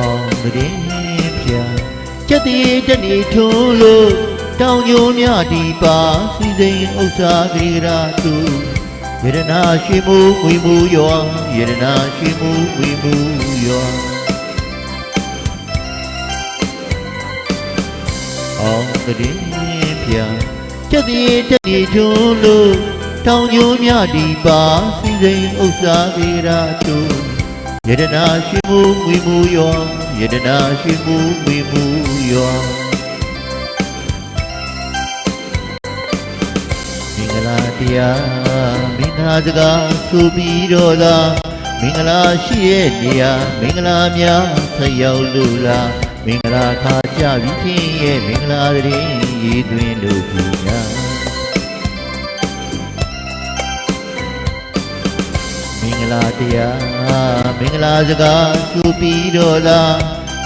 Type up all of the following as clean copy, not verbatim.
အောင်တည်းဖြာချက်တည်းတနေထုံးလို့တောင်ကျိုးများဒီပါစီစိန်ဥစ္စာဂေရာသူယရနာရွှေမှုဝေမှုရောယရနာရွှေမှုဝေမှုရောအောင်တည်းဖြာချက်တည်းတနေထုံးလို့တောင်ကျိုးများဒီပါစီစိန်ဥစ္စာဂေရာသူယရနာရွှေမှုဝေမှုရောယရနာရွှေမှုဝေမှုရောမင်္ဂလာတရားမင်္ဂလာစကားဆိုပြီးတော့သာမင်္ဂလာရှိရဲ့နေရာမင်္ဂလာများဆက်ရောက်လို့လားမင်္ဂလာခါကြပြီးချင်းရဲ့မင်္ဂလာတည်းရည်သွင်းလို့ဒီညာမင်္ဂလာတရားမင်္ဂလာစကားဆိုပြီးတော့လား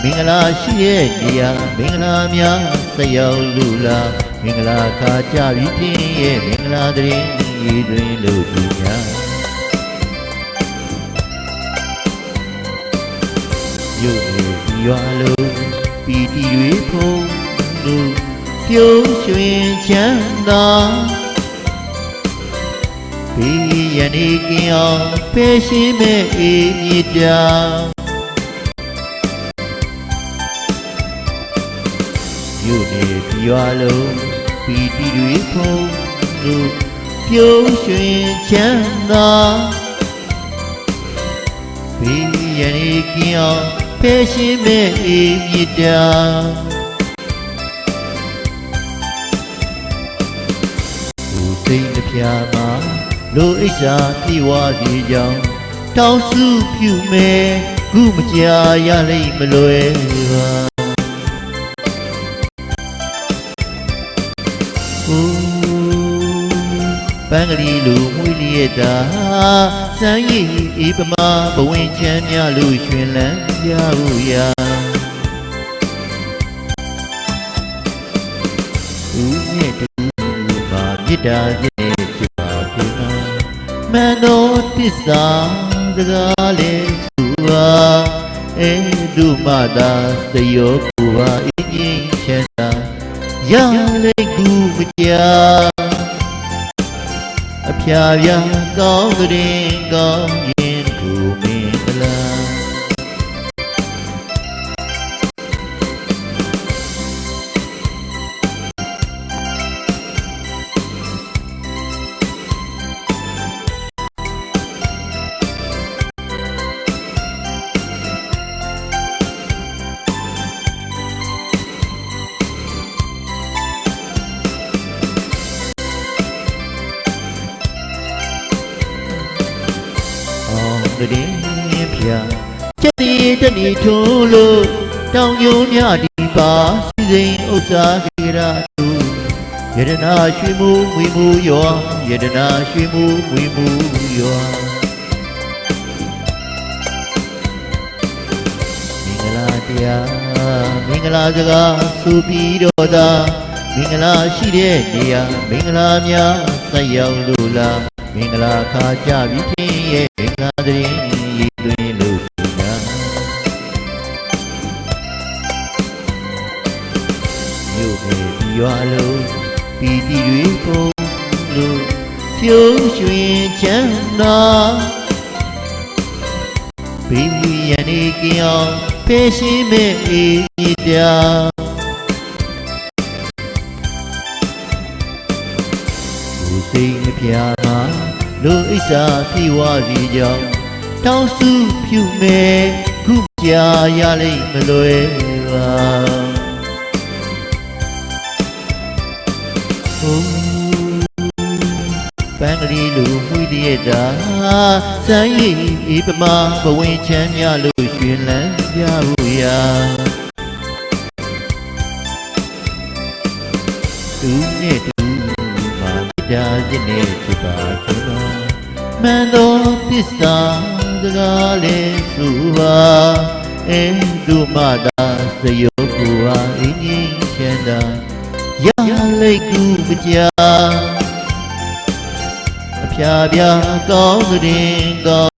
မင်္ဂလာရှိရဲ့နေရာမင်္ဂလာများဆက်ရောက်လို့လားမင်္ဂလာခါကြပြီးချင်းရဲ့မင်္ဂလာတည်းရည်သွင်းလို့ဒီညာရုပ်ရည်ရွာလို့ပီတီတွေဖုံးလို့ပြုံးရွှင်ချမ်းသာဘေးရန်နေကင်းအောင်ပဲရှင်းမဲ့အေးမြေတာရုပ်ရည်ရွာလို့ပီတီတွေဖုံးလို့ပြုံးရွှင်ချမ်းသာဘေးရန်နေကင်းအောင်ပဲရှင်းမဲ့အေးမြေတာကိုယ်စိတ်နှပြမှာလိုအိတ်စာပြေဝစီကြောင်းတောင်းစုပြုမယ်ခုမကြာရလိမ့်မလွယ်ပါပန်းကလေးလိုမွေးလျက်တာစမ်းရည်အေးပမာဘဝင်ချမ်းများလို့ရွှင်လန်းကြဖို့ရာဦးနဲ့တူပါမြစ်တာခြင်းနဲ့ဖြစ်ပါဘူးမန်တော်တစ္ဆာစကားလေးသူပါအဲဒုမတာသယောကိုပါအင်းကြီးချမ်းသာရလိမ့်ကူမကြာအဖျားပြားကောင်းတဲ့ကောင်းရင်သူမင်္ဂလာတည်းဖြာချက်တည်းတနေထုံးလို့တောင်ကျိုးများဒီပါစီစိန်ဥစ္စာဂေရာသူယရနာရွှေမှုဝေမှုရောယရနာရွှေမှုဝေမှုရောမင်္ဂလာတရားမင်္ဂလာစကားဆိုပြီးတော့သာမင်္ဂလာရှိတဲ့နေရာမင်္ဂလာများဆက်ရောက်လို့လားမင်္ဂလာခါကြပြီးချင်းရဲ့မင်္ဂလာတည်းရည်သွင်းလို့ညာမြို့ပဲရွာလို့ပီတီတွေပုံလို့ပြုံးရွှင်ချမ်းသာဘေးရန်နေကင်းအောင်ပဲရှင်းမဲ့အေးမြေတာကိုယ်စိတ်နှပြမှာလိုအိတ်စာပြေဝစီကြောင်းတောင်းစုဖြူမယ်ခုကြာရလိမ့်မလွယ်ပါပန်းကလေးလိုမွေးလျက်တာစမ်းရည်အေးပမာဘဝင်ချမ်းများလို့ရွှင်လန်းကြဖို့ရာသူနဲ့တူပါဒါခြင်းနဲ့ဖြစ်ပါခင်ဗျာမန်တော်တစ္ဆာစကားလေးဆိုပါအဲဒုမတာသယောကိုဟာအင်းကြီးချမ်းသာရလိမ့်ကူမကြာအဖျားပြားကောင်းတဲ့ကော